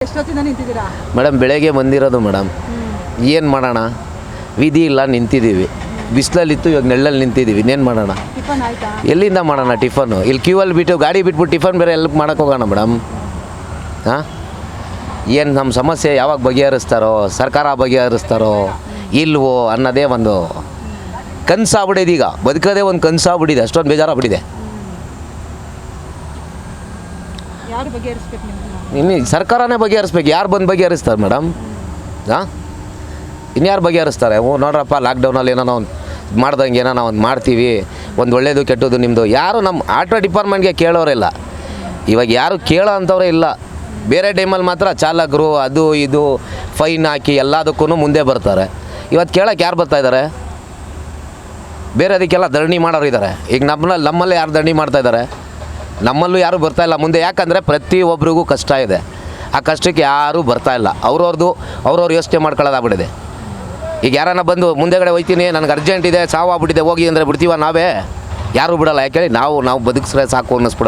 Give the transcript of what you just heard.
ಎಷ್ಟೊತ್ತಿಂದ ನಿಂತಿದ್ದೀರಾ madam ಬೆಳಗ್ಗೆ ಬಂದಿರೋದು madam. ಏನು ಮಾಡೋಣ, ವಿಧಿ ಇಲ್ಲ, ನಿಂತಿದ್ದೀವಿ. ಬಿಸಿಲಲ್ಲಿತ್ತು, ಇವಾಗ ನೆಳ್ಳಲ್ಲಿ ನಿಂತಿದ್ದೀವಿ. ಇನ್ನೇನು ಮಾಡೋಣ, ಟಿಫನ್ ಆಯ್ತಾ? ಎಲ್ಲಿಂದ ಮಾಡೋಣ ಟಿಫನ್ನು? ಇಲ್ಲಿ ಕ್ಯೂವಲ್ಲಿ ಬಿಟ್ಟು ಗಾಡಿ ಬಿಟ್ಬಿಟ್ಟು ಟಿಫನ್ ಬೇರೆ ಎಲ್ಲಿ ಮಾಡೋಕ್ಕೆ ಹೋಗೋಣ ಮೇಡಮ್? ಹಾಂ, ಏನು ನಮ್ಮ ಸಮಸ್ಯೆ ಯಾವಾಗ ಬಗೆಹರಿಸ್ತಾರೋ, ಸರ್ಕಾರ ಬಗೆಹರಿಸ್ತಾರೋ ಇಲ್ವೋ ಅನ್ನೋದೇ ಒಂದು ಕನಸಾಗ್ಬಿಟ್ಟಿದೆ. ಈಗ ಬದುಕೋದೇ ಒಂದು ಕನಸಾಗ್ಬಿಟ್ಟಿದೆ, ಅಷ್ಟೊಂದು ಬೇಜಾರಾಗ್ಬಿಟ್ಟಿದೆ. ಯಾರು ಬಗೆಹರಿಸ್ಬೇಕು ನಿಮ್ಮನ್ನ? ಇನ್ನು ಸರ್ಕಾರನೇ ಬಗೆಹರಿಸ್ಬೇಕು. ಯಾರು ಬಂದು ಬಗೆಹರಿಸ್ತಾರೆ ಮೇಡಮ್? ಹಾಂ, ಇನ್ಯಾರು ಬಗೆಹರಿಸ್ತಾರೆ? ನೋಡ್ರಪ್ಪ, ಲಾಕ್ಡೌನಲ್ಲಿ ಏನೋ ನಾವು ಮಾಡ್ದಂಗೆ ಏನೋ ನಾವು ಒಂದು ಮಾಡ್ತೀವಿ, ಒಂದು ಒಳ್ಳೇದು ಕೆಟ್ಟದ್ದು ನಿಮ್ಮದು. ಯಾರು ನಮ್ಮ ಆಟೋ ಡಿಪಾರ್ಟ್ಮೆಂಟ್ಗೆ ಕೇಳೋರಿಲ್ಲ ಇವಾಗ, ಯಾರು ಕೇಳೋ ಅಂಥವ್ರೇ ಇಲ್ಲ. ಬೇರೆ ಟೈಮಲ್ಲಿ ಮಾತ್ರ ಚಾಲಕರು ಅದು ಇದು ಫೈನ್ ಹಾಕಿ ಎಲ್ಲದಕ್ಕೂ ಮುಂದೆ ಬರ್ತಾರೆ. ಇವತ್ತು ಕೇಳೋಕ್ಕೆ ಯಾರು ಬರ್ತಾಯಿದ್ದಾರೆ? ಬೇರೆ ಅದಕ್ಕೆಲ್ಲ ಧರಣಿ ಮಾಡೋರು ಇದ್ದಾರೆ. ಈಗ ನಮ್ಮಲ್ಲಿ ಯಾರು ಧರಣಿ ಮಾಡ್ತಾಯಿದ್ದಾರೆ? ನಮ್ಮಲ್ಲೂ ಯಾರೂ ಬರ್ತಾಯಿಲ್ಲ ಮುಂದೆ. ಯಾಕಂದರೆ ಪ್ರತಿಯೊಬ್ಬರಿಗೂ ಕಷ್ಟ ಇದೆ. ಆ ಕಷ್ಟಕ್ಕೆ ಯಾರೂ ಬರ್ತಾಯಿಲ್ಲ. ಅವ್ರವ್ರು ಯೋಚನೆ ಮಾಡ್ಕೊಳ್ಳೋದಾಗ್ಬಿಟ್ಟಿದೆ. ಈಗ ಯಾರನ್ನ ಬಂದು ಮುಂದೆಗಡೆ ಹೋಗ್ತೀನಿ, ನನಗೆ ಅರ್ಜೆಂಟ್ ಇದೆ, ಸಾವು ಆಗ್ಬಿಟ್ಟಿದೆ, ಹೋಗಿ ಅಂದರೆ ಬಿಡ್ತೀವ ನಾವೇ? ಯಾರೂ ಬಿಡೋಲ್ಲ. ಯಾಕೆ ಹೇಳಿ, ನಾವು ಬದುಕಿಸ್ರೆ ಸಾಕು ಅನ್ನಿಸ್ಬಿಡಪ್ಪ.